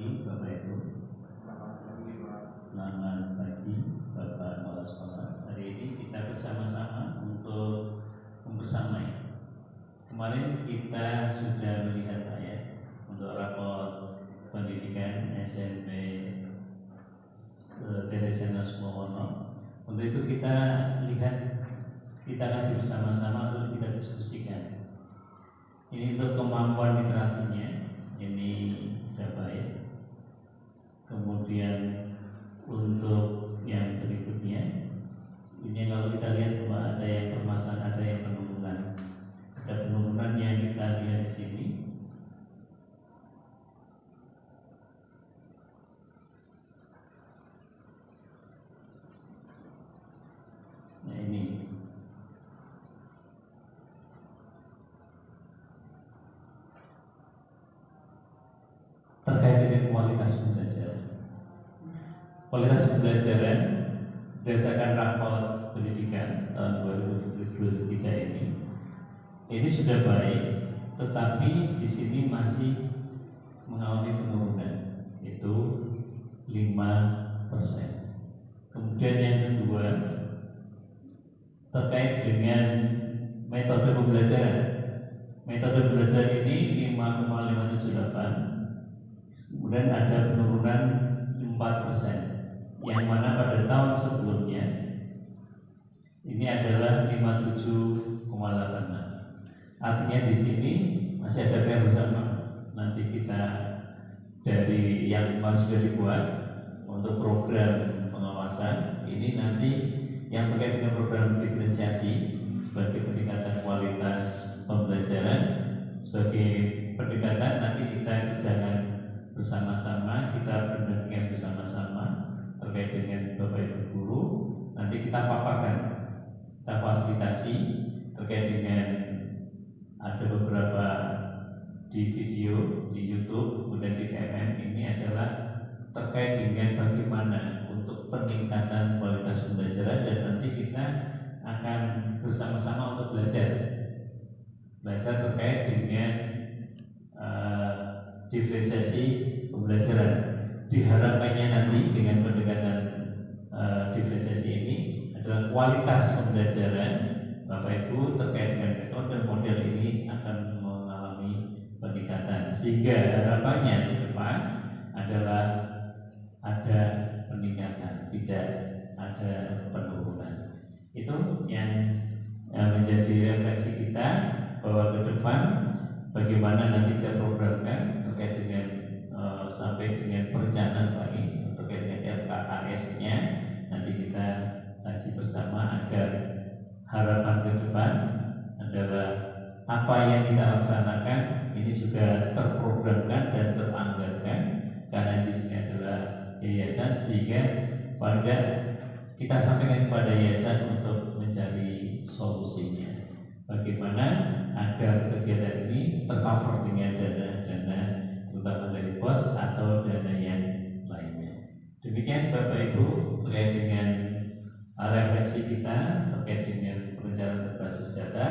pagi Bapak Ibu. Selamat pagi Bapak Kepala Sekolah. Hari ini kita bersama-sama untuk membersamai. Kemarin kita sudah melihat Pak ya, untuk rapor pendidikan SMP Teresiana Sumowono. Untuk itu kita lihat, kita kaji bersama-sama untuk kita diskusikan. Ini untuk kemampuan literasinya, ini sudah baik. Kemudian untuk yang berikutnya, ini kalau kita lihat bahwa ada yang permasalahan, ada yang penurunan. Ada penurunan yang kita lihat di sini. Nah ini. Terkait dengan kualitas pembelajaran. Kualitas pembelajaran berdasarkan rapor pendidikan tahun 2023 ini sudah baik, tetapi di sini masih mengalami penurunan, yaitu 5%. Kemudian yang kedua, terkait dengan metode pembelajaran. Metode pembelajaran ini 5,578. Kemudian ada penurunan 4%, yang mana pada tahun sebelumnya ini adalah 57,86. Artinya di sini masih ada PR bersama. Nanti kita dari yang sudah dibuat untuk program pengawasan ini, nanti yang terkait dengan program diferensiasi sebagai peningkatan kualitas pembelajaran, sebagai pendekatan nanti kita kerjakan bersama-sama, kita pendampingan bersama-sama terkait dengan Bapak Ibu guru. Nanti kita paparkan, kita fasilitasi terkait dengan, ada beberapa di video di YouTube, kemudian di KMM. Ini adalah terkait dengan bagaimana untuk peningkatan kualitas pembelajaran, dan nanti kita akan bersama-sama untuk belajar terkait dengan diferensiasi pembelajaran. Diharapkannya nanti dengan pendekatan diferensiasi ini adalah kualitas pembelajaran Bapak Ibu terkait dengan metode model ini akan mengalami peningkatan, sehingga harapannya di depan adalah ada peningkatan, tidak ada penurunan. Itu yang menjadi refleksi kita, bahwa ke depan bagaimana nanti kita programkan terkait dengan sampai dengan perencanaan lagi terkait dengan RKAS-nya. Nanti kita kaji bersama agar harapan ke depan adalah apa yang kita laksanakan ini juga terprogramkan dan teranggarkan, karena di sini adalah yayasan, sehingga pada kita sampaikan kepada yayasan untuk mencari solusinya. Bagaimana agar kegiatan ini tercover dengan dana-dana terutama dari POS atau dana yang lainnya. Demikian Bapak Ibu terkait dengan refleksi kita terkait dengan perencanaan berbasis data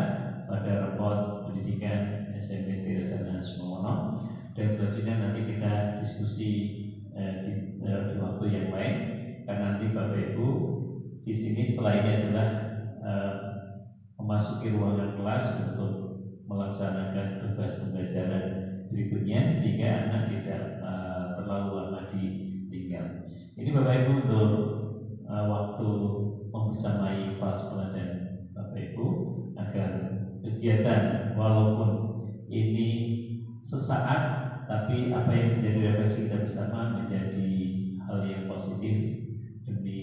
pada rapor pendidikan SMP Teresiana Sumowono, dan selanjutnya nanti kita diskusi di waktu yang lain, karena nanti Bapak Ibu di sini setelah ini adalah memasuki ruangan kelas untuk melaksanakan tugas pembelajaran berikutnya, sehingga anak tidak terlalu lama ditinggal. Ini Bapak Ibu untuk waktu membersamai kepala sekolah dan Bapak Ibu, agar kegiatan walaupun ini sesaat, tapi apa yang menjadi refleksi kita bersama menjadi hal yang positif demi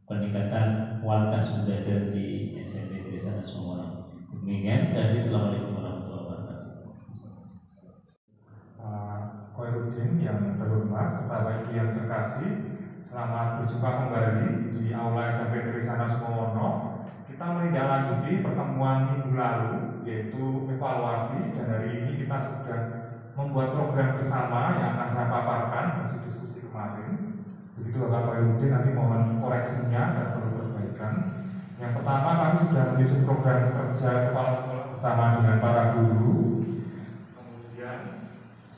peningkatan kualitas pembelajaran di SMP Teresiana Sumowono. Demikian, saya Assalamualaikum warahmatullahi wabarakatuh. Khairuddin yang terhormat serta baik yang terkasih, selamat berjumpa kembali di Aula SMP Teresiana Sumowono. Kita menindaklanjuti pertemuan minggu lalu, yaitu evaluasi, dan hari ini kita sudah membuat program bersama yang akan saya paparkan hasil diskusi kemarin. Begitu Bapak Khairuddin, nanti mohon koreksinya dan perlu perbaikan. Yang pertama, kami sudah menyusun program kerja kepala sekolah bersama dengan para guru. Kemudian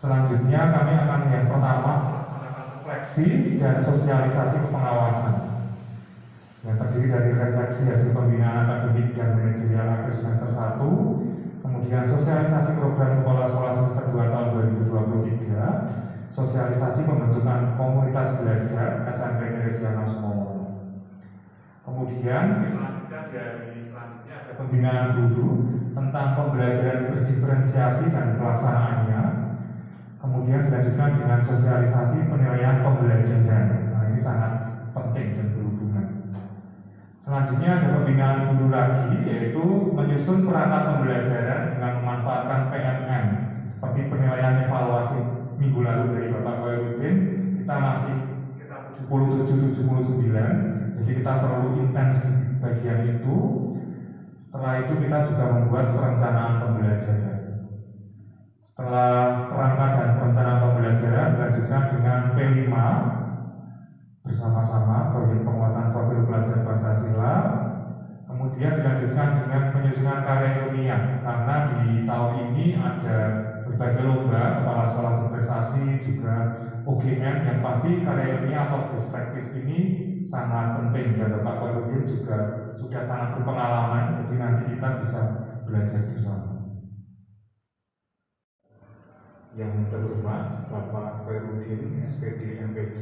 Selanjutnya kami akan yang pertama melaksanakan refleksi dan sosialisasi kepengawasan yang terdiri dari refleksi hasil pembinaan akademik dan manajerial akhir semester 1, kemudian sosialisasi program kepala sekolah semester 2 tahun 2023, sosialisasi pembentukan komunitas belajar SMP Teresiana Sumomono. Kemudian selanjutnya ada pembinaan guru tentang pembelajaran berdiferensiasi dan pelaksanaannya. Kemudian dilanjutkan dengan sosialisasi penilaian pembelajaran. Nah, ini sangat penting dan berhubungan. Selanjutnya ada pembinaan guru lagi, yaitu menyusun perangkat pembelajaran dengan memanfaatkan PMM seperti penilaian evaluasi minggu lalu dari Bapak Khairuddin. Kita masih sekitar 77-79, jadi kita perlu intens di bagian itu. Setelah itu kita juga membuat perencanaan pembelajaran. Setelah perangkat dan perencanaan pembelajaran dilanjutkan dengan P5 bersama-sama proyek penguatan profil pelajar Pancasila. Kemudian dilanjutkan dengan penyusunan karya ilmiah, karena di tahun ini ada berbagai lomba kepala sekolah berprestasi, juga UGM, yang pasti karya ilmiah atau best practice ini sangat penting, dan Bapak Khairuddin juga sudah sangat berpengalaman, jadi nanti kita bisa belajar bersama. Yang terhormat Bapak Khairuddin SPD MPD,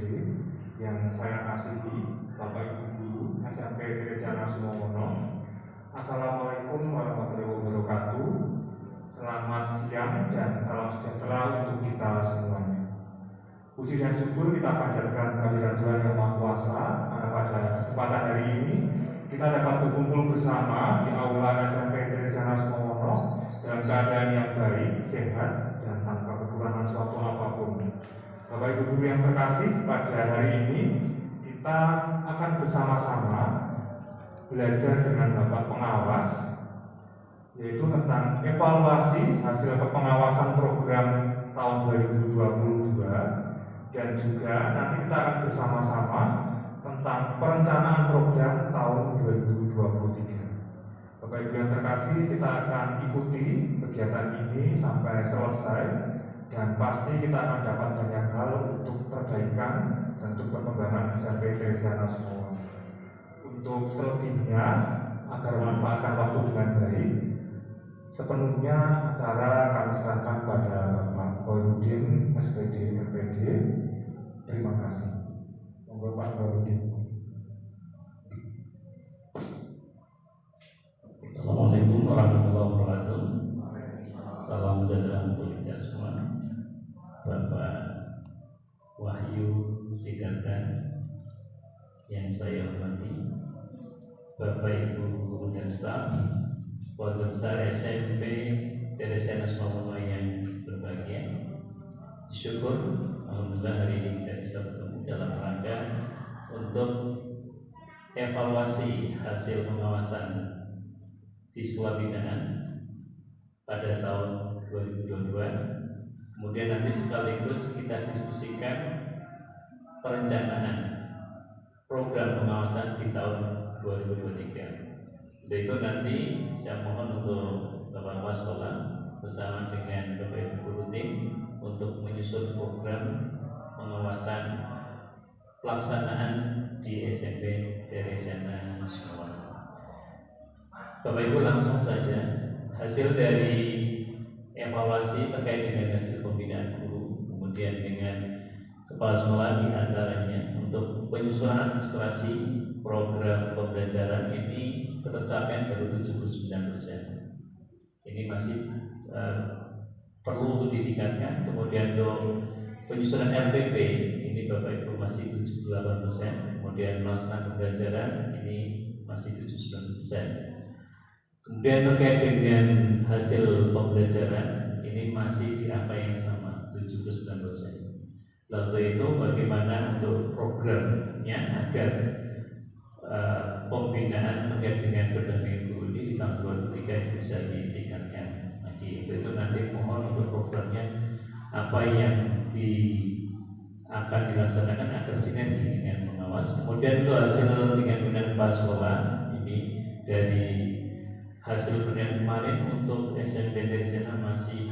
yang saya kasihi Bapak Ibu Guru SMP Teresiana Sumomono, Assalamualaikum warahmatullahi wabarakatuh. Selamat siang dan salam sejahtera untuk kita semuanya. Puji dan syukur kita panjatkan kehadirat Tuhan Yang Maha Kuasa, karena pada kesempatan hari ini kita dapat berkumpul bersama di aula SMP Teresiana Sumomono dalam keadaan yang baik, sehat, dan tanpa kekurangan suatu apapun. Bapak Ibu Guru yang terkasih, pada hari ini kita akan bersama-sama belajar dengan Bapak Pengawas, yaitu tentang evaluasi hasil kepengawasan program tahun 2022, dan juga nanti kita akan bersama-sama tentang perencanaan program tahun 2023. Bapak Ibu yang terkasih, kita akan ikuti kegiatan ini sampai selesai, dan pasti kita akan dapat banyak hal untuk perbaikan dan untuk perkembangan SMP Teresiana semua. Untuk selebihnya, agar memanfaatkan waktu dengan baik, sepenuhnya acara kami serahkan pada Bapak Khairuddin SPD MPD. Terima kasih. Monggo Pak Khairuddin. Assalamualaikum warahmatullahi wabarakatuh. Salam sejahtera untuk kita semua. Bapak Wahyu Sidarta yang saya hormati, Bapak Ibu guru dan staf, keluarga besar SMP Teresiana Sumomono yang berbahagia. Syukur alhamdulillah hari ini kita bisa bertemu dalam rangka untuk evaluasi hasil pengawasan siswa binaan pada tahun 2022. Kemudian nanti sekaligus kita diskusikan perencanaan program pengawasan di tahun 2023. Untuk itu nanti saya mohon untuk Bapak Kepala Sekolah bersama dengan Bapak Ibu Guru tim untuk menyusun program pengawasan pelaksanaan di SMP Teresiana Sumomono. Bapak Ibu langsung saja hasil dari evaluasi terkait dengan hasil pembinaan guru, kemudian dengan kepala sekolah di antaranya untuk penyusunan administrasi program pembelajaran ini ketercapaian baru 79%. Ini masih perlu ditingkatkan. Kemudian untuk penyusunan RPP ini Bapak Ibu masih 78%, kemudian pelaksanaan pembelajaran ini masih 79%. Kemudian terkait dengan hasil pembelajaran ini masih di angka yang sama 79%. Lalu itu bagaimana untuk programnya agar pembinaan terkait dengan pendampingan guru ini di tahun 2023 bisa ditingkatkan lagi. Itu nanti mohon untuk programnya apa yang akan dilaksanakan agar sinergi dengan pengawas. Kemudian untuk hasil dengan kepala sekolah ini dari hasil penilaian kemarin untuk SMP Teresiana masih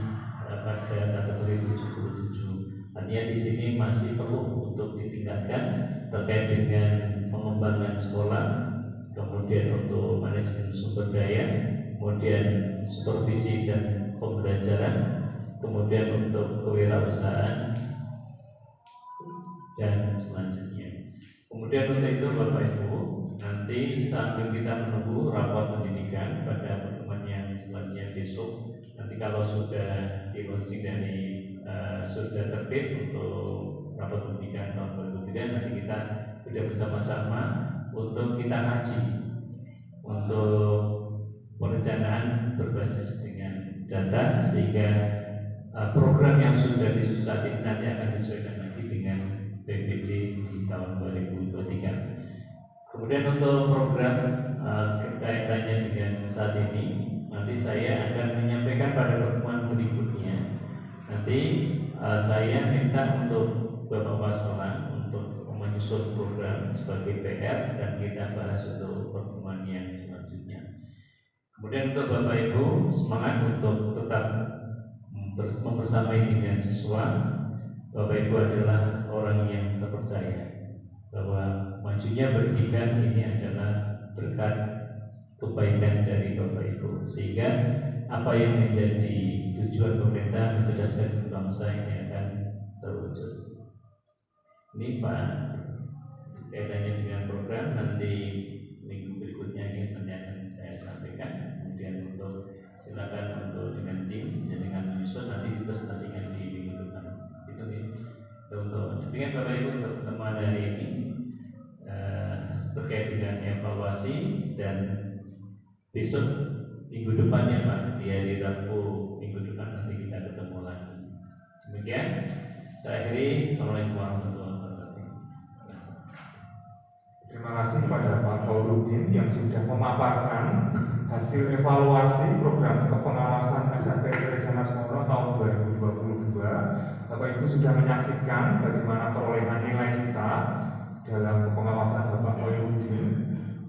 pada kategori 77. Artinya di sini masih perlu untuk ditingkatkan terkait dengan pengembangan sekolah, kemudian untuk manajemen sumber daya, kemudian supervisi dan pembelajaran, kemudian untuk kewirausahaan dan selanjutnya. Kemudian untuk itu Bapak Ibu, nanti sambil kita menunggu rapor pendidikan pada pertemuan yang selanjutnya besok, nanti kalau sudah di launching dari sudah terbit untuk rapor pendidikan tahun 2003, nanti kita sudah bersama-sama untuk kita kaji untuk perencanaan berbasis dengan data, sehingga program yang sudah disusun nanti akan disesuaikan lagi dengan PPD di tahun 2023. Kemudian untuk program kaitannya dengan saat ini, nanti saya akan menyampaikan pada pertemuan berikutnya. Nanti saya minta untuk Bapak Kepala Sekolah untuk menyusun program sebagai PR dan kita bahas untuk pertemuan yang selanjutnya. Kemudian untuk Bapak Ibu, semangat untuk tetap membersamai dengan siswa. Bapak Ibu adalah orang yang terpercaya bahwa majunya pendidikan ini adalah berkat kebaikan dari Bapak Ibu, sehingga apa yang menjadi tujuan pemerintah mencerdaskan bangsa ini akan terwujud. Ini Pak, kaitannya dengan program, nanti minggu berikutnya ini nanti akan saya sampaikan. Kemudian untuk silakan untuk dengan tim dan dengan menyusun nanti dipresentasikan di minggu depan. Itu nih untuk demikian Bapak Ibu untuk pertemuan hari ini terkait dengan evaluasi, dan besok minggu depan ya Pak, di hari Rabu minggu depan nanti kita ketemu lagi. Demikian saya akhiri. Assalamualaikum warahmatullahi wabarakatuh. Terima kasih kepada Pak Kauludin yang sudah memaparkan hasil evaluasi program kepengawasan SMP Teresana Sumono tahun 2022. Bapak Ibu sudah menyaksikan bagaimana perolehan nilai kita dalam pengawasan Bapak Kauludin.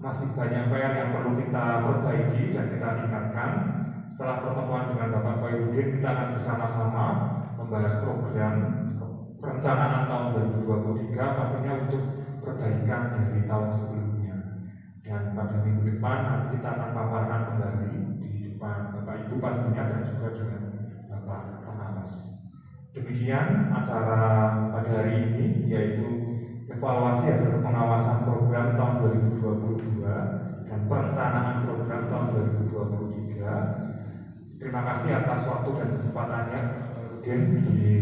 Masih banyak PR yang perlu kita perbaiki dan kita tingkatkan. Setelah pertemuan dengan Bapak Kauludin, kita akan bersama-sama membahas program perencanaan tahun 2023, pastinya untuk perbaikan dari tahun sebelumnya. Dan pada minggu depan nanti kita akan paparkan kembali di depan Bapak Ibu pastinya, dan juga dengan Bapak pengawas. Demikian acara pada hari ini, yaitu evaluasi hasil pengawasan program tahun 2022 dan perencanaan program tahun 2023. Terima kasih atas waktu dan kesempatannya di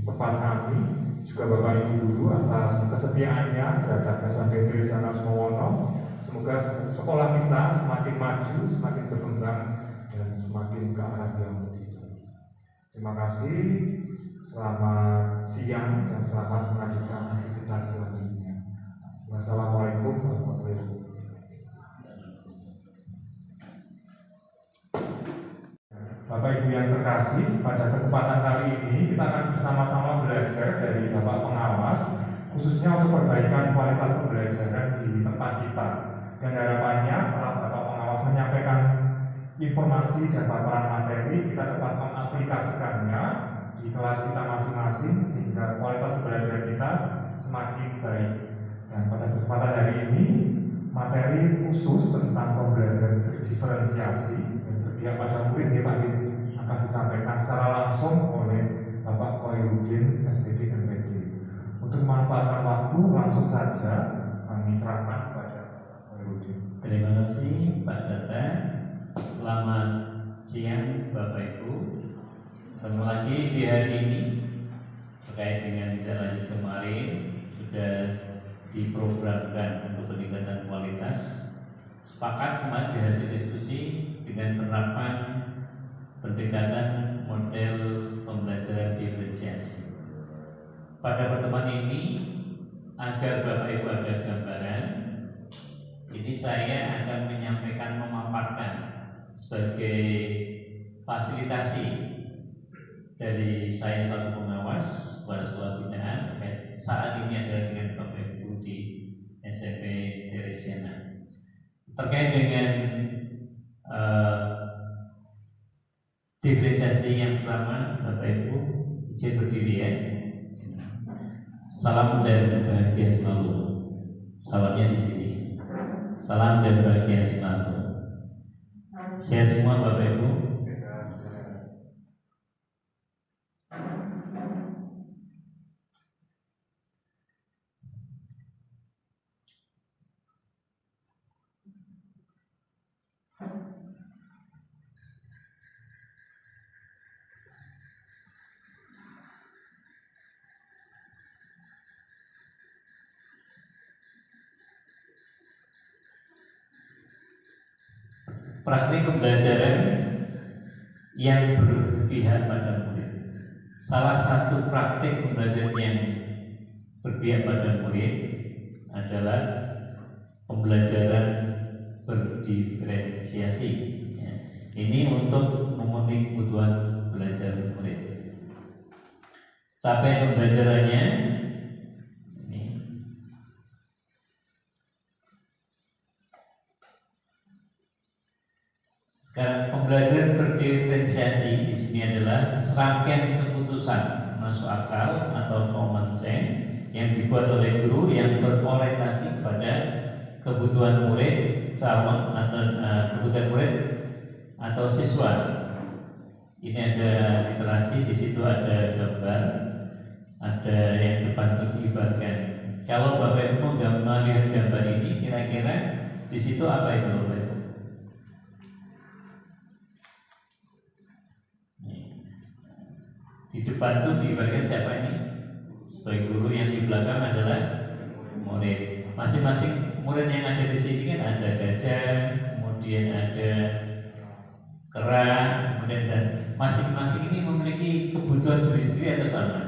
tempat kami, juga Bapak Ibu guru atas kesetiaannya terhadap SMP Teresana Sumono. Semoga sekolah kita semakin maju, semakin berkembang, dan semakin ke arah yang lebih baik. Terima kasih, selamat siang dan selamat melanjutkan aktivitas selanjutnya. Wassalamualaikum warahmatullahi wabarakatuh. Bapak Ibu yang terkasih, pada kesempatan kali ini kita akan bersama-sama belajar dari Bapak Pengawas, khususnya untuk perbaikan kualitas pembelajaran di tempat kita. Dan harapannya setelah Bapak Pengawas menyampaikan informasi dan paparan materi, kita dapat mengaplikasikannya di kelas kita masing-masing sehingga kualitas pembelajaran kita semakin baik. Dan pada kesempatan hari ini, materi khusus tentang pembelajaran berdiferensiasi dan berpihak pada murid ya Pak, akan disampaikan secara langsung oleh Bapak Koirudin SPD NPD. Untuk memanfaatkan waktu, langsung saja kami serahkan kepada Bapak Koirudin. Terima kasih Pak Data. Selamat siang Bapak Ibu. Ketemu lagi di hari ini terkait dengan kita lanjut kemarin sudah diprogramkan untuk peningkatan kualitas. Sepakat kemarin di hasil diskusi dengan penerapan pendekatan model pembelajaran diferensiasi. Pada pertemuan ini, agar Bapak Ibu ada gambaran, ini saya akan menyampaikan, memaparkan sebagai fasilitasi dari saya selaku pengawas kepala sekolah binaan terkait saat ini adalah dengan Bapak Ibu di SMP Teresiana terkait dengan diferensiasi yang pertama. Bapak Ibu Salam dan bahagia selalu. Salamnya di sini. Salam dan bahagia selalu. Sehat semua Bapak Ibu. Praktik pembelajaran yang berpihak pada murid. Salah satu praktik pembelajaran yang berpihak pada murid adalah pembelajaran berdiferensiasi. Ya. Ini untuk memenuhi kebutuhan belajar murid. Capaian pembelajarannya ini. Sekarang pembelajaran berdiferensiasi di sini adalah serangkaian keputusan masuk akal atau common sense yang dibuat oleh guru yang berorientasi pada kebutuhan murid, calon atau kebutuhan murid atau siswa. Ini ada literasi, di situ ada gambar, ada yang depan itu diibaratkan. Kalau Bapak Ibu melihat gambar ini, kira-kira di situ apa itu Bapak Ibu? Di depan itu diibaratkan siapa ini? Sebagai guru, yang di belakang adalah murid. Masing-masing murid yang ada di sini kan ada gajah, kemudian ada kera, kemudian dan masing-masing ini memiliki kebutuhan sendiri-sendiri atau sama?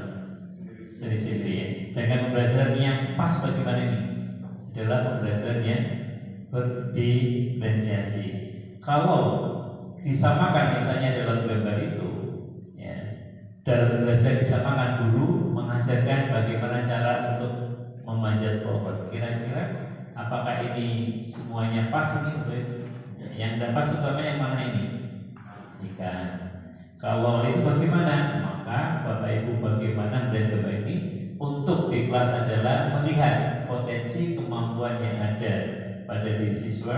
Sendiri-sendiri ya. Sedangkan pembelajaran yang pas bagaimana ini? Adalah pembelajaran yang berdiferensiasi. Kalau disamakan misalnya dalam gambar itu, ya, dalam belajar disamakan dulu mengajarkan bagaimana cara untuk memanjat pohon. Kira-kira apakah ini semuanya pas ini? Yang tidak pas terutama yang mana ini? Ikan. Kalau itu bagaimana? Maka Bapak Ibu bagaimana dan Bapak ini untuk di kelas adalah melihat potensi kemampuan yang ada pada diri siswa,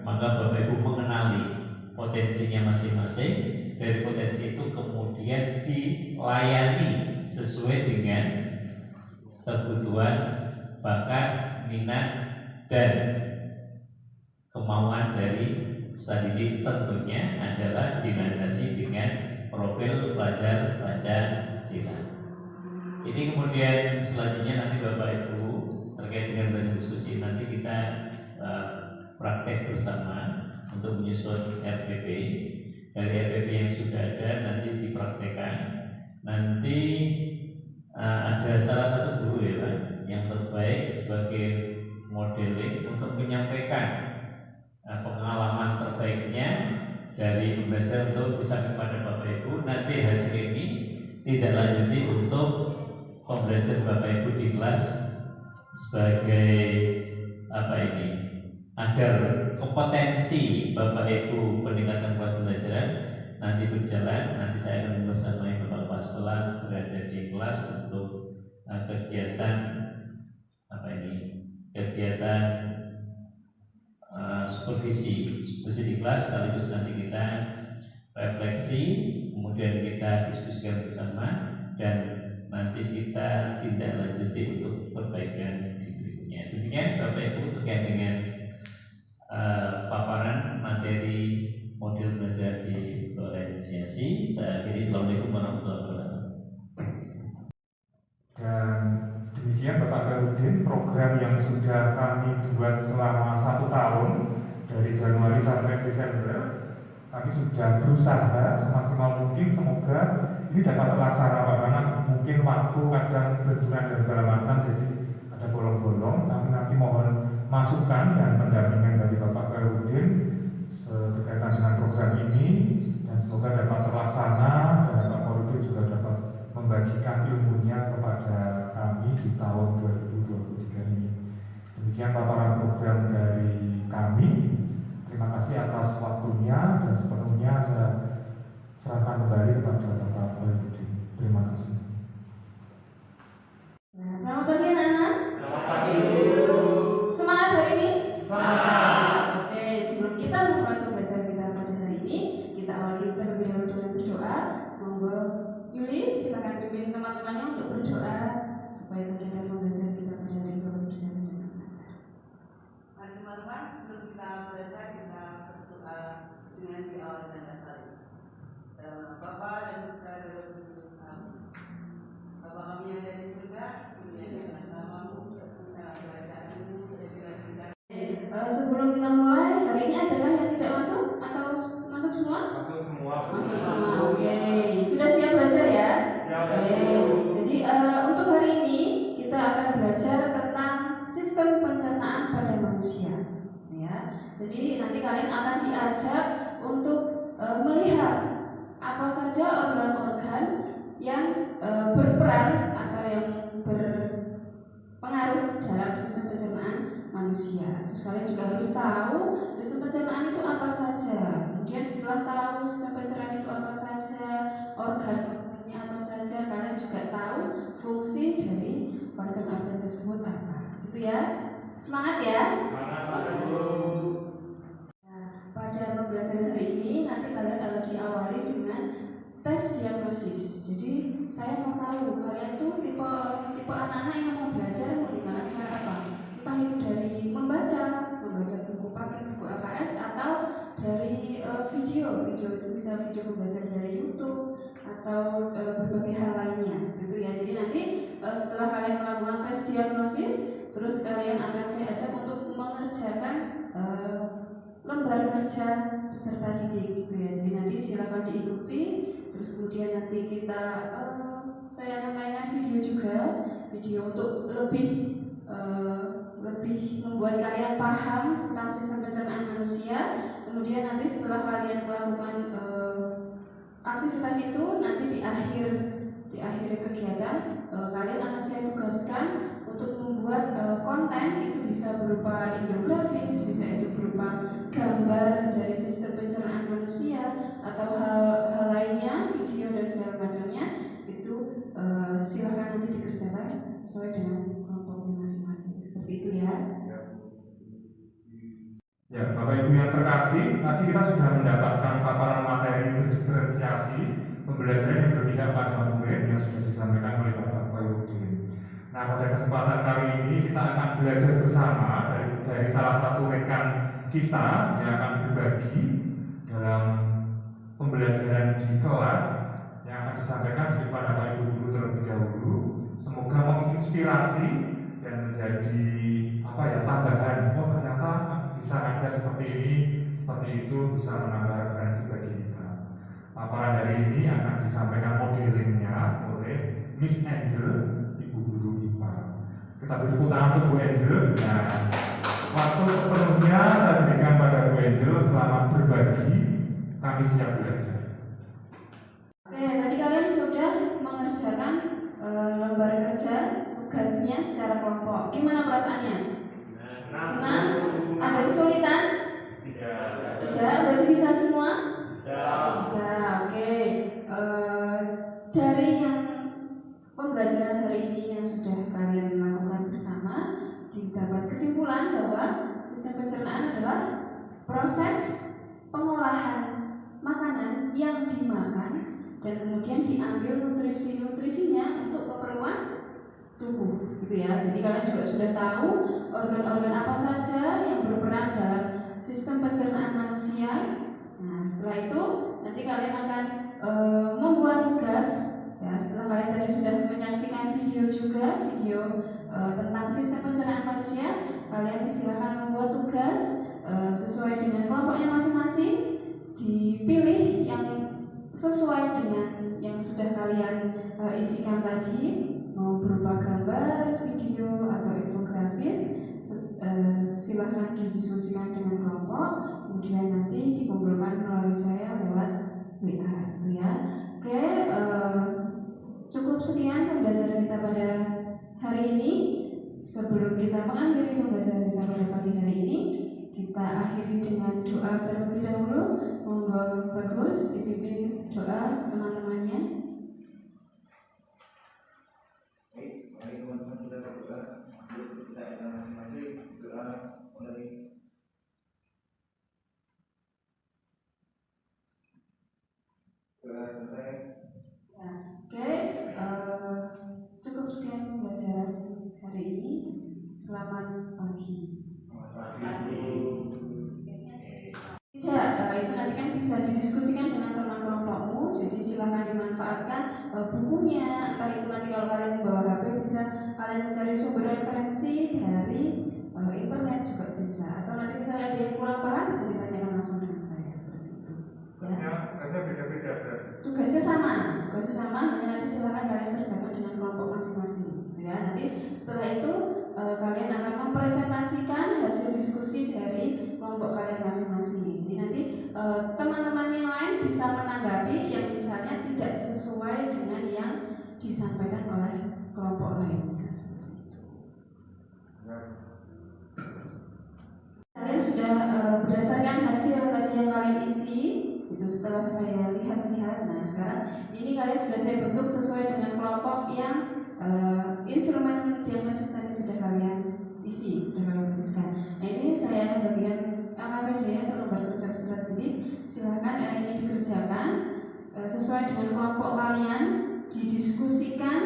maka Bapak Ibu mengenali potensinya masing-masing. Dari potensi itu kemudian dilayani sesuai dengan kebutuhan, bakat, minat, dan kemauan dari peserta didik. Tentunya adalah dilandasi dengan profil pelajar Pancasila. Ini kemudian selanjutnya nanti Bapak Ibu terkait dengan bahan diskusi nanti kita praktek bersama untuk menyusun RPP. Dari RPP yang sudah ada nanti dipraktekkan. Nanti ada salah satu guru ya Pak yang terbaik sebagai modeling untuk menyampaikan pengalaman terbaiknya dari pembelajaran untuk bisa kepada Bapak Ibu. Nanti hasil ini tidak lanjuti untuk pembelajaran Bapak Ibu di kelas sebagai apa ini, agar kompetensi Bapak Ibu peningkatan kelas pembelajaran nanti berjalan. Nanti saya akan bersamai Bapak Kepala Sekolah berada di kelas untuk kegiatan apa ini, kegiatan supervisi di kelas, sekaligus nanti kita refleksi, kemudian kita diskusikan bersama, dan nanti kita tindak lanjuti untuk perbaikan di berikutnya. Demikian Bapak Ibu terkait dengan paparan materi model belajar diferensiasi. Saya akhiri. Assalamualaikum warahmatullahi wabarakatuh. Dan demikian Bapak Garudin, program yang sudah kami buat selama 1 tahun dari Januari sampai Desember, kami sudah berusaha semaksimal mungkin. Semoga ini dapat terlaksana Pak, karena mungkin waktu kadang berduran dan segala macam, jadi ada bolong-bolong. Kami nanti mohon masukan dan pendampingan dari Bapak Garudin berkaitan dengan program ini, dan semoga dapat terlaksana dan Bapak Garudin juga dapat membagikan ilmunya kepada kami di tahun 2023 ini. Demikian paparan program dari kami. Terima kasih atas waktunya, dan sepenuhnya saya serahkan kembali kepada Bapak Garudin. Terima kasih. Nah, selamat Masuk semua. Oke, sudah siap belajar ya? Oke. Jadi untuk hari ini kita akan belajar tentang sistem pencernaan pada manusia. Ya. Jadi nanti kalian akan diajak untuk melihat apa saja organ-organ yang berperan atau yang berpengaruh dalam sistem pencernaan manusia. Terus kalian juga harus tahu sistem pencernaan itu apa saja. Kemudian setelah tahu sistem pencernaan itu apa saja, organ-organnya apa saja, kalian juga tahu fungsi dari organ-organ tersebut apa. Gitu ya. Semangat ya. Nah, pada pembelajaran hari ini nanti kalian diawali dengan tes diagnosis. Jadi saya mau tahu kalian tuh tipe anak-anak yang mau belajar menggunakan cara apa? Entah itu dari membaca buku pakai buku AKS atau dari video itu bisa video pembelajaran dari YouTube atau berbagai hal lainnya seperti itu ya. Jadi nanti setelah kalian melakukan tes diagnosis, terus kalian akan saya ajak untuk mengerjakan lembar kerja peserta didik gitu ya. Jadi nanti silakan diikuti. Terus kemudian nanti saya akan tayangkan video juga, video untuk lebih membuat kalian paham tentang sistem pencernaan manusia. Kemudian nanti setelah kalian melakukan aktivitas itu, nanti di akhir kegiatan kalian akan saya tugaskan untuk membuat konten. Itu bisa berupa infografis, bisa itu berupa gambar dari sistem pencernaan manusia atau hal lainnya, video dan segala macamnya. Itu silakan nanti dikerjakan sesuai dengan kelompoknya masing-masing. Seperti itu ya. Ya, Bapak Ibu yang terkasih, tadi kita sudah mendapatkan paparan materi berdiferensiasi pembelajaran yang berpihak pada murid yang sudah disampaikan oleh Bapak Khairuddin. Nah, pada kesempatan kali ini kita akan belajar bersama dari salah satu rekan kita yang akan berbagi dalam pembelajaran di kelas yang akan disampaikan di depan Bapak Ibu guru terlebih dahulu. Semoga menginspirasi dan menjadi tambahan. Oh, ternyata bisa ngajar seperti ini, seperti itu, bisa menambah referensi bagi kita. Paparan dari ini akan disampaikan modelingnya oleh Miss Angel, Ibu Guru IPA. Kita beri tepuk tangan untuk Bu Angel. Nah, waktu sepenuhnya saya berikan pada Bu Angel. Selamat berbagi, kami siap belajar. Oke, tadi kalian sudah mengerjakan lembar kerja tugasnya secara kelompok. Gimana perasaannya? Senang? Ada kesulitan? Tidak. Berarti bisa semua? Bisa. Oke. Dari yang pembelajaran hari ini yang sudah kalian lakukan bersama, didapat kesimpulan bahwa sistem pencernaan adalah proses pengolahan makanan yang dimakan dan kemudian diambil nutrisinya untuk keperluan tubuh, gitu ya. Jadi kalian juga sudah tahu organ-organ apa saja yang berperan dalam sistem pencernaan manusia. Nah, setelah itu nanti kalian akan membuat tugas. Ya, setelah kalian tadi sudah menyaksikan video juga, tentang sistem pencernaan manusia, kalian silakan membuat tugas sesuai dengan kelompoknya masing-masing. Dipilih yang sesuai dengan yang sudah kalian isikan tadi, mau berupa gambar, video, atau infografis. Silahkan didiskusikan dengan kelompok, kemudian nanti dikumpulkan melalui saya lewat WA, gitu ya. Oke, cukup sekian pembelajaran kita pada hari ini. Sebelum kita mengakhiri pembelajaran kita pada pagi hari ini, kita akhiri dengan doa terlebih dahulu. Monggo Bagus dipimpin doa teman-temannya. Baik, mari teman-teman kita berdoa. Kita masing-masing doa mulai. Doa selesai. Ya, oke. Cukup sekian pembelajaran hari ini. Selamat pagi. Tidak, itu nanti kan bisa didiskusikan dengan teman kelompokmu. Jadi silakan dimanfaatkan bukunya. Entah itu nanti kalau kalian membawa HP, bisa kalian mencari sumber referensi dari internet juga bisa. Atau nanti misalnya ada yang kurang paham, bisa ditanyakan langsung dengan saya seperti itu. Ya. tugasnya beda-beda berarti. Tugasnya sama, hanya nanti silakan kalian kerjakan dengan kelompok masing-masing, gitu ya. Nanti setelah itu kalian akan mempresentasikan hasil diskusi dari kelompok kalian masing-masing. Jadi nanti teman-teman yang lain bisa menanggapi yang misalnya tidak sesuai dengan yang disampaikan oleh kelompok lainnya. Kalian sudah berdasarkan hasil tadi yang kalian isi, itu setelah saya lihat-lihat. Nah sekarang ini kalian sudah saya bentuk sesuai dengan kelompok yang instrumen diagnosis tadi sudah kalian isi, sudah kalian tuliskan. Nah ini saya akan bagikan LKPD atau lembar kerja strategi. Silakan ini dikerjakan sesuai dengan kelompok kalian, didiskusikan,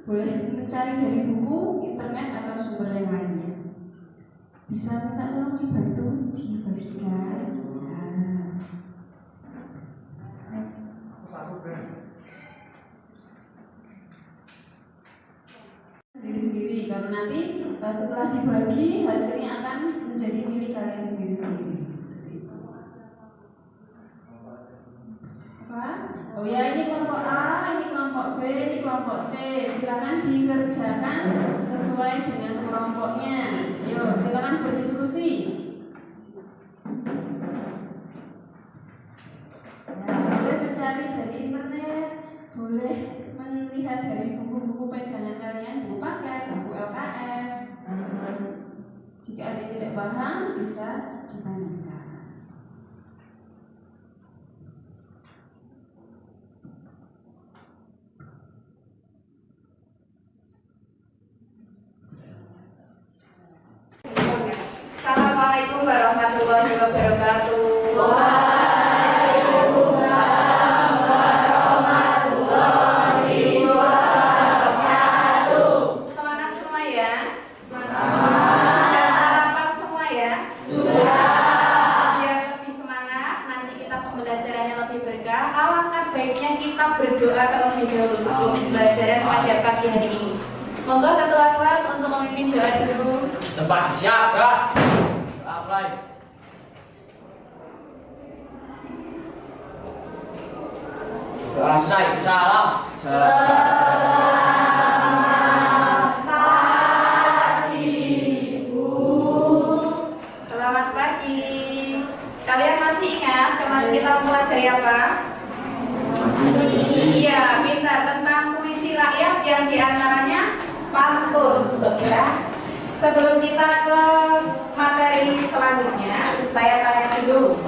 boleh mencari dari buku, internet atau sumber yang lainnya. Bisa minta tolong dibantu dibagikan. Sendiri-sendiri, karena nanti setelah dibagi hasilnya akan menjadi milik kalian sendiri-sendiri. Apa? Oh ya, ini kelompok A, ini kelompok B, ini kelompok C. Silakan dikerjakan sesuai dengan kelompoknya. Ayo, silakan berdiskusi. Ya, boleh mencari dari internet, boleh melihat dari buku-buku pegangan kalian, buku paket, buku LKS. Jika ada yang tidak paham, bisa ditanyakan. Assalamualaikum warahmatullahi wabarakatuh. Semangat semua ya. Sudah sarapan semua ya. Biar lebih semangat, nanti kita pembelajarannya lebih berkah. Alangkah baiknya kita berdoa terlebih dahulu sebelum pembelajaran pada pagi hari ini. Monggo ketua kelas untuk memimpin doa dulu. Tempat siap, ya. Mulai. Doa selesai, salam. Selamat pagi. Kalian masih ingat kemarin kita mempelajari apa? Iya, pintar tentang puisi rakyat yang diantaranya pantun, ya. Sebelum kita ke materi selanjutnya, saya tanya dulu.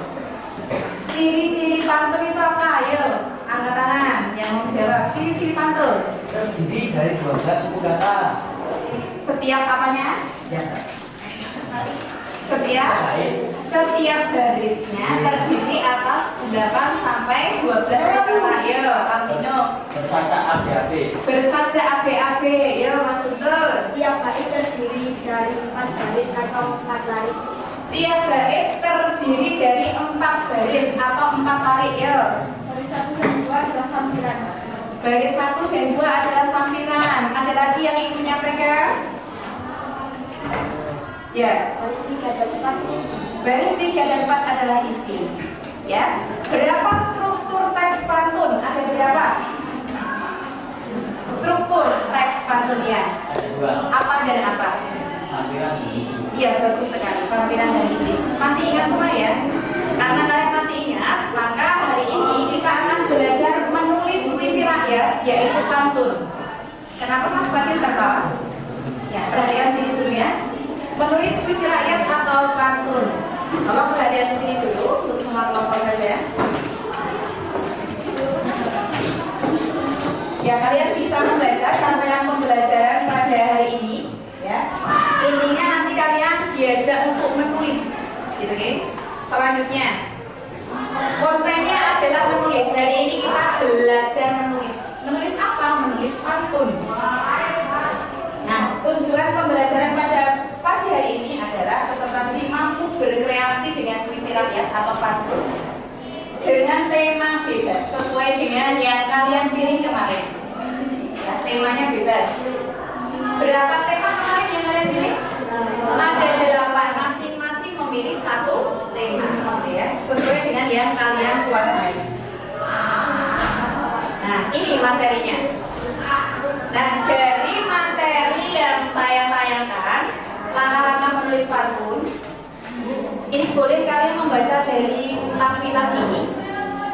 Ciri-ciri pantun itu apa? Ayo, angkat tangan yang mau jawab. Ciri-ciri pantun Terdiri dari 12 suku kata. setiap apanya? Ya. Setiap barisnya terdiri atas 8 sampai 12 kata. Ayo, Altino. Bersaja ABAB. Bersaja ABAB. Yo, Mas Guntur. Tiap bait terdiri dari 4 baris atau 4 baris. Tiap bait terdiri dari 4 baris atau 4 baris. Yo. Baris 1 dan 2 adalah sampiran. Baris 1 dan 2 adalah sampiran. Ada lagi yang ingin menyampaikan? Ya. Baris 3 dan 4. Baris 3 dan 4 adalah isi. Ya. Berapa struktur teks pantun? Ada berapa? Struktur teks pantun ya. Ada 2. Apa dan apa? Sampiran dan isi. Iya, bagus sekali. Sampiran dan isi. Masih ingat semua ya? Karena kalian masih ingat, maka hari ini kita akan belajar menulis puisi rakyat, yaitu pantun. Kenapa Mas Fatin tertawa? Ya, perhatikan sini dulu ya. Menulis puisi rakyat atau pantun. Tolong perhatian di sini dulu untuk semua kelompok saja. Ya, kalian bisa membaca sampai pembelajaran pada hari ini. Ya, intinya nanti kalian diajak untuk menulis, gitu kan? Selanjutnya, kontennya adalah menulis. Hari ini kita belajar menulis. Menulis apa? Menulis pantun. Nah, tujuan pembelajaran pada pagi hari ini adalah peserta didik mampu berkreasi dengan puisi rakyat atau pantun dengan tema bebas sesuai dengan yang kalian pilih kemarin. Ya, temanya bebas. Berapa tema kemarin yang kalian pilih? Ada 8, masing-masing memilih 1 tema, ya, sesuai dengan yang kalian kuasai. Nah, ini materinya. Nah, dari materi yang saya tayangkan, langkah-langkah menulis pantun, ini boleh kalian membaca dari tampilan ini,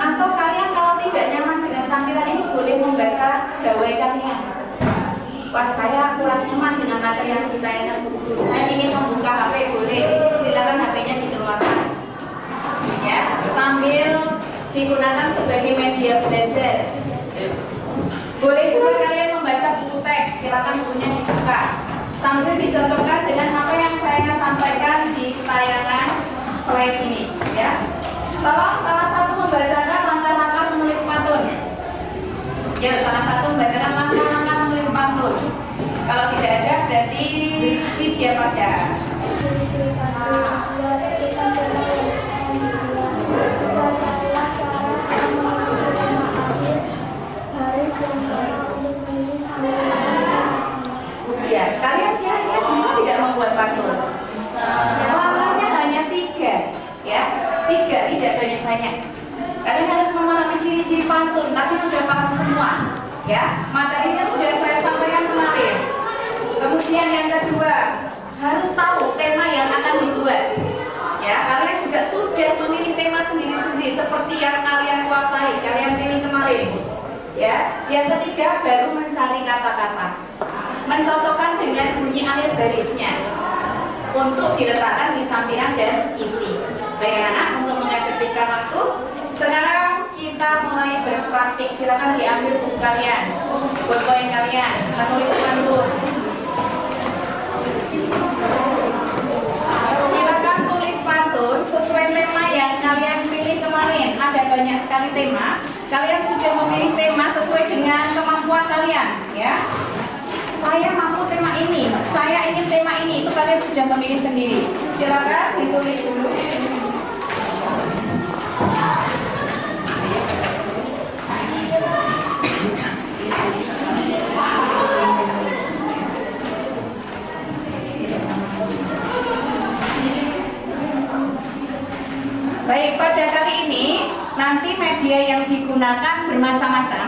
atau kalian kalau tidak nyaman dengan tampilan ini boleh membaca gawai kalian. Wah, saya kurang nyaman dengan materi yang ditayangkan buku. Saya ingin membuka HP, boleh. Silakan HP-nya dikeluarkan. Ya, sambil digunakan sebagai media belajar. Boleh juga kalian membaca buku teks, silakan bukunya dibuka. Sambil dicocokkan dengan apa yang saya sampaikan di tayangan slide ini. Ya, tolong salah satu membacakan langkah-langkah menulis pantun. Ya, salah satu membacakan langkah-langkah menulis pantun. Kalau tidak ada berarti Widya Pasya. Ya, kalian kira-kira bisa tidak membuat pantun? Langkahnya hanya 3, ya, 3, tidak banyak-banyak. Kalian harus memahami ciri-ciri pantun, tapi sudah paham semua, ya. Materinya sudah saya sampaikan kemarin. Kemudian yang kedua, harus tahu tema yang akan dibuat. Ya, kalian juga sudah memilih tema sendiri-sendiri seperti yang kalian kuasai, kalian pilih kemarin. Ya, yang ketiga baru mencari kata-kata, mencocokkan dengan bunyi akhir barisnya untuk diletakkan di sampingan dan isi. Baik anak, untuk mengefektifkan waktu, sekarang kita mulai berpraktik. Silakan diambil buku kalian, poin kalian, menulis pantun. Silakan tulis pantun sesuai tema yang kalian pilih kemarin. Ada banyak sekali tema. Kalian sudah memilih tema sesuai dengan kemampuan kalian, ya. Saya mampu tema ini, saya ingin tema ini, itu kalian sudah memilih sendiri. Silakan ditulis dulu. Baik, pada kali ini nanti media yang digunakan bermacam-macam,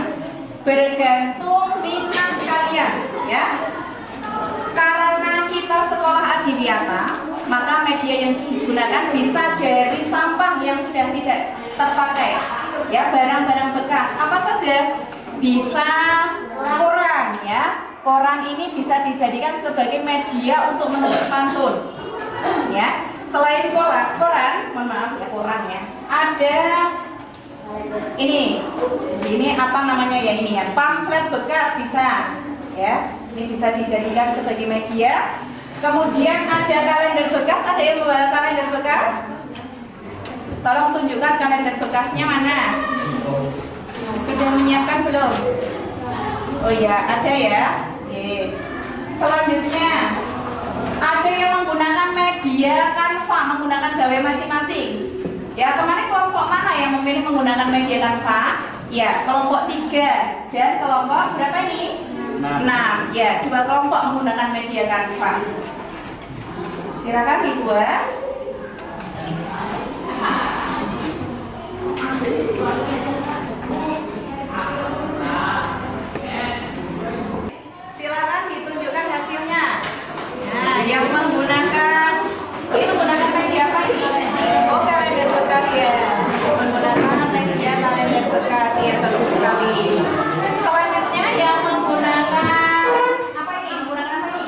bergantung minat kalian, ya. Karena kita sekolah adiwiyata, maka media yang digunakan bisa dari sampah yang sudah tidak terpakai, ya, barang-barang bekas. Apa saja? Bisa koran, ya. Koran ini bisa dijadikan sebagai media untuk menulis pantun, ya. Selain koran, mohon maaf ya, koran ya, ada ini apa namanya ya, ini ya, pamflet bekas bisa, ya, ini bisa dijadikan sebagai media. Kemudian ada kalender bekas, ada yang membawa kalender bekas? Tolong tunjukkan kalender bekasnya mana? Sudah menyiapkan belum? Oh ya, ada ya. Oke. Selanjutnya ada yang menggunakan media Canva, menggunakan gawai masing-masing. Ya, kemarin kelompok mana yang memilih menggunakan media Canva? Ya, kelompok 3 dan kelompok berapa ini? 6. Ya, 2 kelompok menggunakan media Canva. Silakan dibuat. Silakan ditunjukkan hasilnya. Nah, yang menggunakan ini menggunakan media apa ini? Oh, kalender bekas ya. Menggunakan media kalender bekas ya, bagus sekali. Selanjutnya yang menggunakan apa ini? Menggunakan apa ini?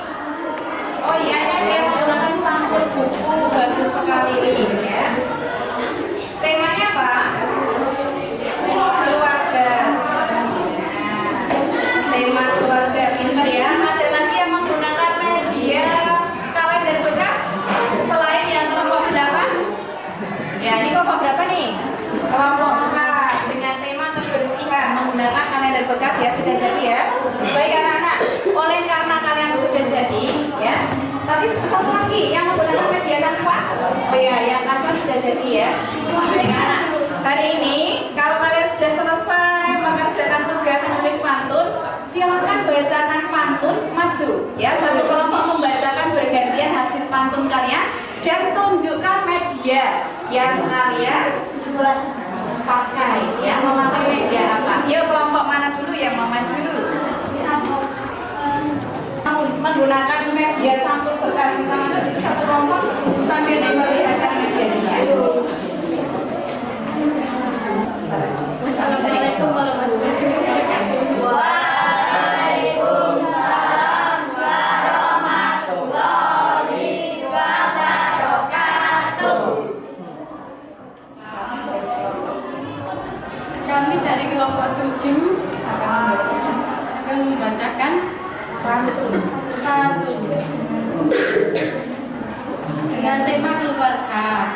Oh iya, yang menggunakan sampul buku, bagus sekali ini ya. Temanya apa? Keluarga. Tema keluarga, pintar ya. Ada lagi yang menggunakan media kalender bekas selain yang kelompok 8. Ya, ini kelompok berapa nih? Kelompok 4 dengan tema kebersihan menggunakan kalender bekas ya, sudah jadi ya. Baik anak-anak, oleh karena kalian sudah jadi ya. Tapi satu lagi yang menggunakan media Canva. Oh ya, yang Canva sudah jadi ya. Baik anak, hari ini kalau kalian sudah selesai mengerjakan tugas menulis pantun, silakan bacakan pantun maju ya, satu kelompok membacakan bergantian hasil pantun kalian dan tunjukkan media yang kalian buat. pakai, ya memakai media apa? Yuk kelompok mana dulu yang mau maju dulu? Menggunakan media sampul bekas bisa mana di satu kelompok sambil diperlihatkan medianya. Assalamualaikum warahmatullahi wabarakatuh. Waalaikumsalam warahmatullahi wabarakatuh. Kami dari kelompok 7 akan membacakan pantun dengan tema keluarga.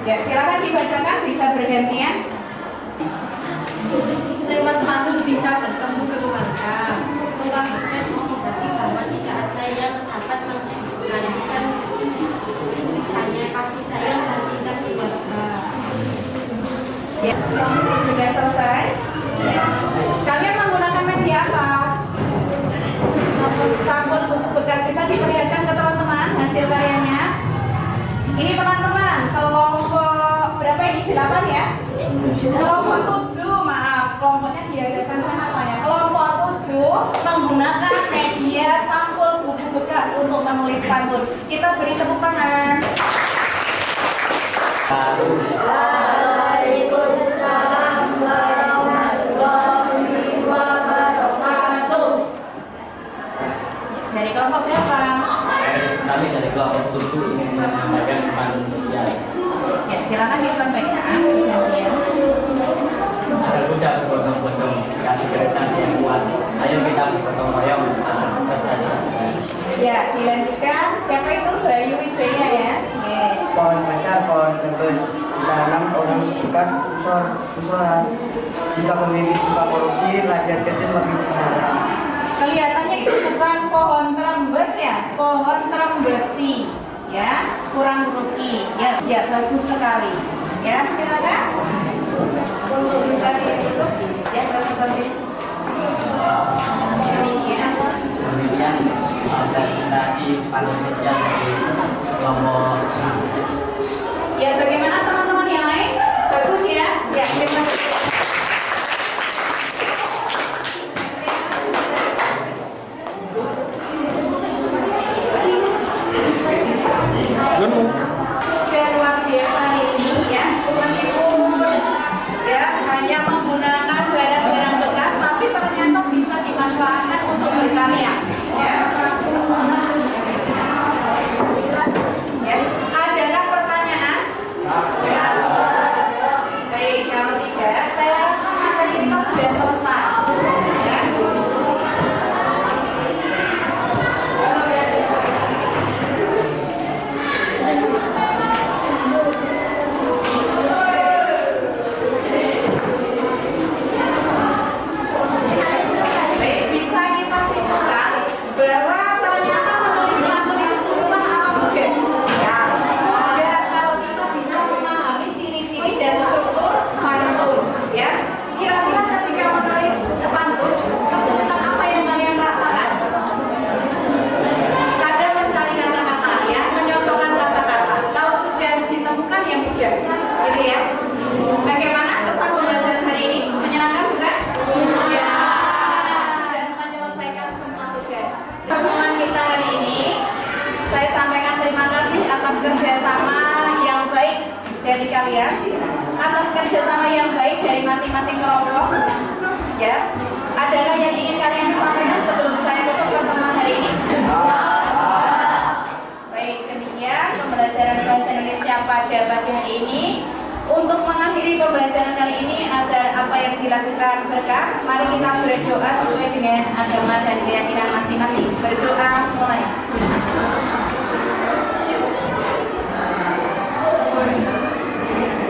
Ya, silakan dibacakan, bisa bergantian. Lewat pantun bisa bertemu keluarga. Keluarga disifati bahwa tidak ada yang dapat menggantikan misalnya kasih sayang dan cinta keluarga. Ya, sudah selesai. Ya. Kalian menggunakan media apa? Sampul buku bekas, bisa diperlihatkan ke teman-teman hasil karyanya. Ini teman-teman, kelompok berapa ini? 8 ya? Kelompok 7, maaf, kelompoknya dihadapkan sama saya. Kelompok 7 menggunakan media sampul buku bekas untuk menulis pantun. Kita beri tepuk tangan. Waalaikumsalam warahmatullahi wabarakatuh. Dari kelompok berapa? Kami dari kelompok 7 ingin menyampaikan pantun sosial. Ya, silakan disampaikan. Agar mudah berbondong-bondong kasih kereta yang kuat. Ayo kita bergotong royong bersama. Ya, dilanjutkan. Siapa itu? Bayu Wijaya ya. Oke. Pohon besar, pohon tebus, ditanam orang bukan usulan. Jika pemimpin suka korupsi, rakyat kecil lebih sengsara. Kelihatannya itu bukan pohon terembes ya, pohon terembesi. Ya, kurang ruki. Ya, ya bagus sekali. Ya, silakan. Untuk bisa ditutup, ya presentasi. Ya. Kemudian presentasi pantun sosial dari kelompok. Ya, bagaimana teman-teman yang lain? Bagus ya? Ya, terima kasih. Sudah luar biasa ini ya, meskipun ya hanya menggunakan barang-barang bekas, tapi ternyata bisa dimanfaatkan untuk berkarya. Ya. Ya. Adakah pertanyaan? Baik, kalau tidak, saya rasa materi kita sudah selesai. Ya. Baik, bisa kita simpulkan bahwa ternyata menulis pantun itu susah apa mudah? Ya, mudah kalau kita bisa memahami ciri-ciri dan struktur pantun. Ya, kira-kira ketika menulis pantun, kesulitan apa yang kalian rasakan? Kadang mencari kata-kata, ya, menyocokkan kata-kata. Kalau sudah ditemukan yang mudah, gitu ya. Bagaimana pesan pembelajaran hari ini? Menyenangkan bukan? Ya, sudah menyelesaikan semua tugas. Pertemuan kita hari ini, saya sampaikan terima kasih atas kerjasama yang baik dari kalian, atas kerjasama yang baik dari masing-masing kelompok. Ya, adakah yang ingin kalian sampaikan sebelum saya tutup pertemuan hari ini? Baik, demikian pembelajaran bahasa Indonesia pada pagi hari ini. Untuk mengakhiri pembelajaran kali ini agar apa yang dilakukan berkah, mari kita berdoa sesuai dengan agama dan keyakinan masing-masing. Berdoa mulai.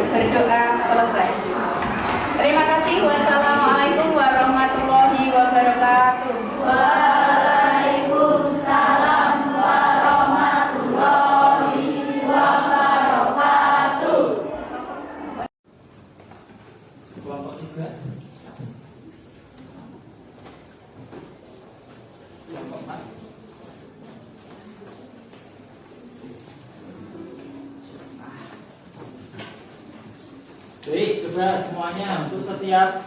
Berdoa selesai. Terima kasih. Wassalamualaikum warahmatullahi wabarakatuh. Waalaikumsalam warahmatullahi wabarakatuh. Kelompok 3. Kelompok 4. Baik, coba semuanya untuk setiap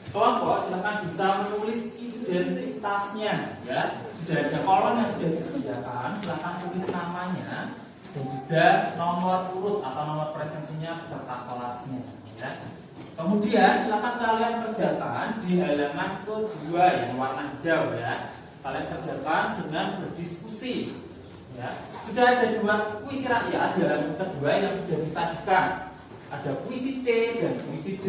kelompok silakan bisa menulis identitasnya ya. Sudah ada kolom yang sudah disediakan, silakan tulis namanya dan juga nomor urut atau nomor presensinya beserta kelasnya ya. Kemudian silakan kalian kerjakan di halaman kedua yang warna hijau ya. Kalian kerjakan dengan berdiskusi ya. Sudah ada 2 puisi rakyat di halaman kedua yang sudah disajikan. Ada puisi C dan puisi D.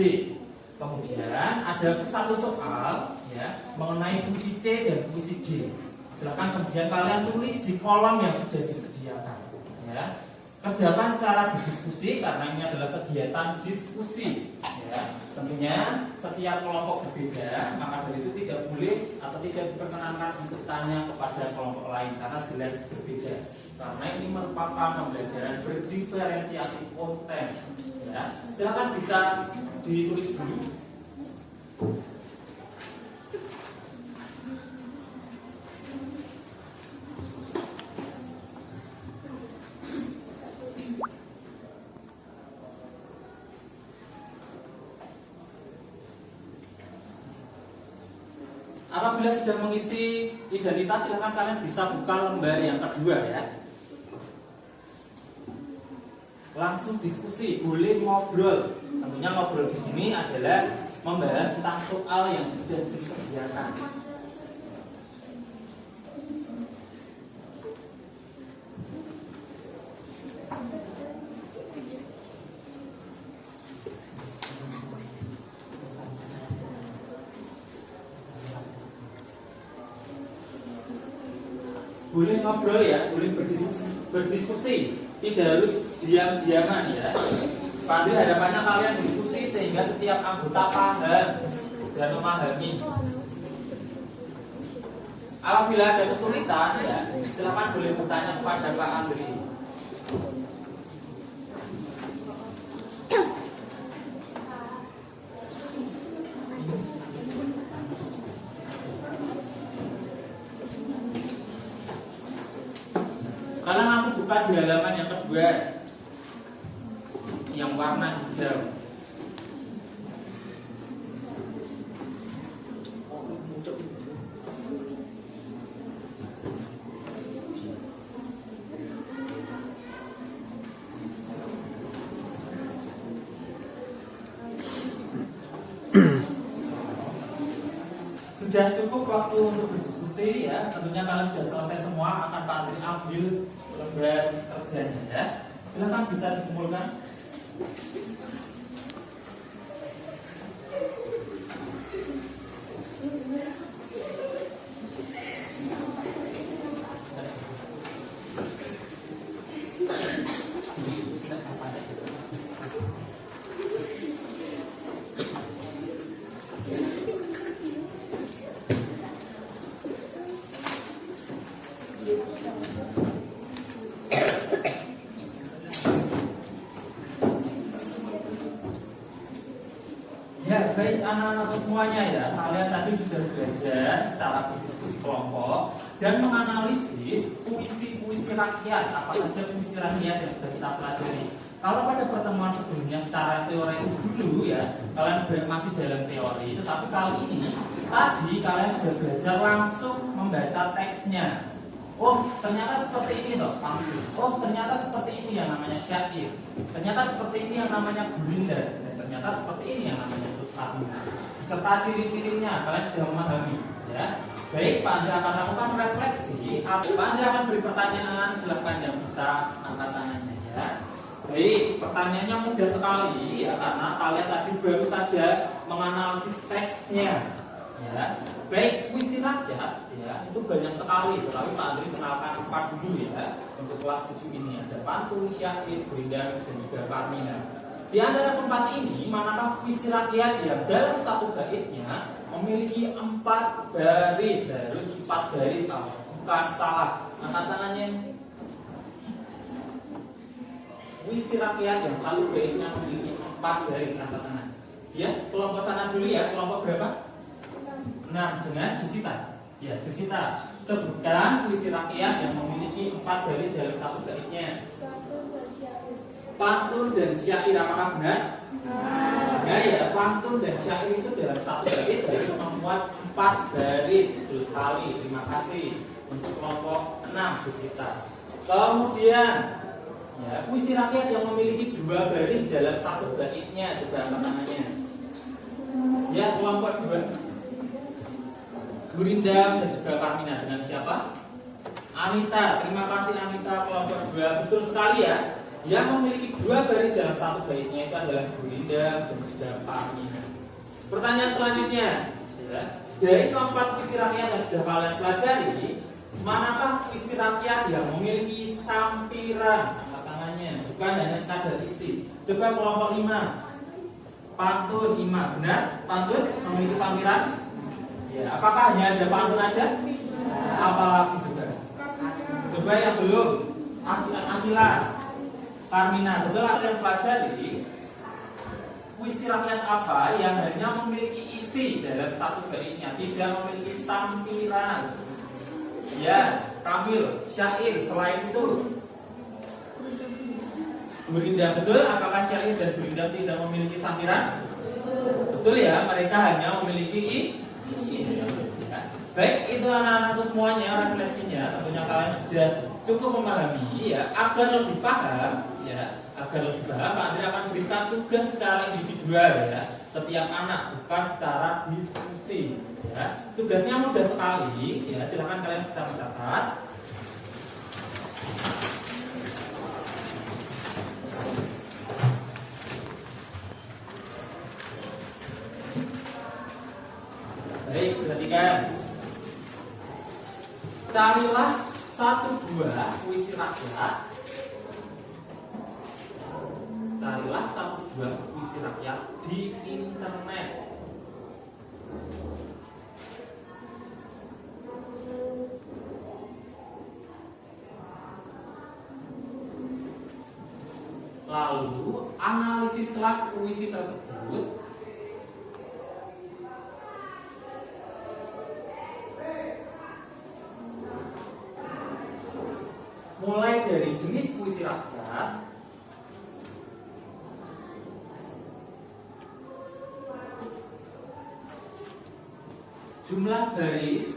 Kemudian ada 1 soal ya mengenai puisi C dan puisi D. Silakan kemudian kalian tulis di kolom yang sudah disediakan ya. Kerjakan secara berdiskusi karena ini adalah kegiatan diskusi ya. Tentunya setiap kelompok berbeda, maka dari itu tidak boleh atau tidak diperkenankan untuk tanya kepada kelompok lain karena jelas berbeda. Karena ini merupakan pembelajaran berdiferensiasi konten ya. Silakan bisa ditulis dulu. Apabila sudah mengisi identitas, silakan kalian bisa buka lembar yang kedua ya. Langsung diskusi, boleh ngobrol. Tentunya ngobrol di sini adalah membahas tentang soal yang sudah disediakan. Boleh ngobrol ya, boleh berdiskusi, tidak harus diam-diaman ya. Pada hadapannya kalian diskusi sehingga setiap anggota paham dan memahami. Apabila ada kesulitan ya, silakan boleh bertanya kepada Pak Andri. Kalian langsung buka di halaman yang kedua yang warna hijau. Sudah cukup waktu untuk berdiskusi ya. Tentunya kalian sudah selesai semua, akan Pak Andri ambil lembar kerjanya ya. Silakan bisa dikumpulkan. Ya, baik anak-anak semuanya ya, kalian tadi sudah belajar secara berdiskusi kelompok dan menganalisis puisi-puisi rakyat, apa saja puisi rakyat yang sudah kita pelajari. Kalau pada pertemuan sebelumnya secara teoritis dulu ya, kalian masih dalam teori, tetapi kali ini tadi kalian sudah belajar langsung membaca teksnya. Oh, ternyata seperti ini toh pantun. Oh, ternyata seperti ini yang namanya syair. Ternyata seperti ini yang namanya gurindra. Ternyata seperti ini yang namanya tutarmina. Beserta ciri-cirinya kalian sudah memahami ya. Baik, Pak Andri akan lakukan refleksi. Pak Andri akan beri pertanyaan, silakan yang bisa angkat tangannya ya. Baik, pertanyaannya mudah sekali ya, karena kalian tadi baru saja menganalisis teksnya ya. Baik, puisi rakyat ya, itu banyak sekali, tetapi Pak Andri kenalkan 4 dulu ya. Untuk kelas 7 ini ada pantun, syair, gurindra dan juga parmina. Di antara 4 ini, manakah puisi rakyat yang dalam satu baitnya memiliki 4 baris? Harus 4 baris kalau bukan salah. Angkat tangannya. Puisi rakyat yang satu baitnya memiliki 4 baris, angkat tangan. Ya, kelompok sana dulu ya. Kelompok berapa? 6 dengan Jusita. Ya, Jusita. Sebutkan puisi rakyat yang memiliki 4 baris dalam satu baitnya. Pantun dan syair, apakah benar? Nah ya, pantun dan syair itu dalam satu bait harus memuat 4 baris. Betul sekali, terima kasih untuk kelompok 6 Bu Sita. Kemudian ya, puisi rakyat yang memiliki 2 baris dalam satu baitnya, coba angkat tangannya. Ya, kelompok 2. Gurindam dan juga Parmina, dengan siapa? Anita, terima kasih Anita, kelompok 2. Betul sekali ya. Yang memiliki 2 baris dalam satu baitnya itu adalah Gurindam dan juga Parmina. Pertanyaan selanjutnya, ya, dari keempat puisi rakyat yang sudah kalian pelajari, manakah puisi rakyat yang memiliki sampiran? Angkat tangannya, bukan hanya sekadar isi. Coba kelompok 5. Pantun 5, benar? Pantun memiliki sampiran? Ya, apakah hanya ada pantun aja? Apalagi juga? Coba yang belum, Akila, Parmina, betul kalian pelajari puisi rakyat apa yang hanya memiliki isi dalam satu baitnya, tidak memiliki sampiran? Ya, Kamil, syair selain itu. Gurindam, betul? Apakah syair dan Gurindam tidak memiliki sampiran? Betul ya, mereka hanya memiliki isi. Ya. Baik, itu anak-anakku semuanya refleksinya. Tentunya kalian sudah cukup memahami ya. Agar lebih paham, ya, agar lebih paham, Pak Andri akan berikan tugas secara individual ya. Setiap anak, bukan secara diskusi. Ya. Tugasnya mudah sekali. Ya, silakan kalian bisa mencatat. Baik, perhatikan. Carilah 1 buah puisi rakyat. Carilah 1 buah puisi rakyat di internet. Lalu analisislah puisi tersebut mulai dari jenis puisi rakyat, jumlah baris,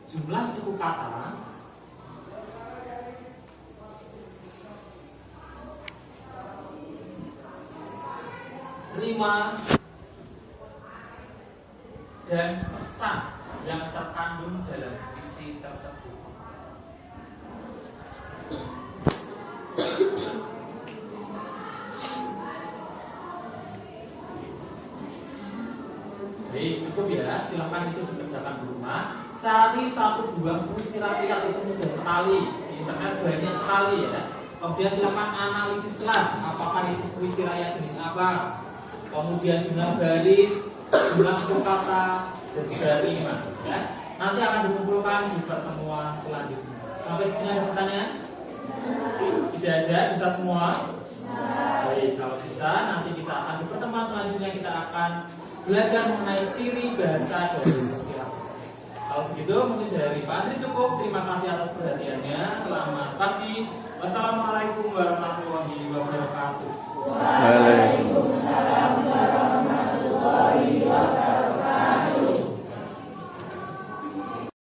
jumlah suku kata, rima, dan pesan yang terkandung dalam puisi tersebut. Baik, cukup ya. Silahkan itu dikerjakan di rumah. Cari 1 buah puisi rakyat, itu mudah sekali. Di internet banyak sekali ya. Kemudian silahkan analisislah apakah itu puisi rakyat jenis apa. Kemudian jumlah baris, jumlah kata dan juga rima ya. Nanti akan dikumpulkan di pertemuan selanjutnya. Sampai di sini ada pertanyaan? Tidak ada, bisa semua? Baik, kalau bisa nanti kita akan di pertemuan selanjutnya kita akan belajar mengenai ciri bahasa dari puisi rakyat. Kalau begitu mungkin dari Pak Andri cukup. Terima kasih atas perhatiannya. Selamat pagi. Wassalamualaikum warahmatullahi wabarakatuh.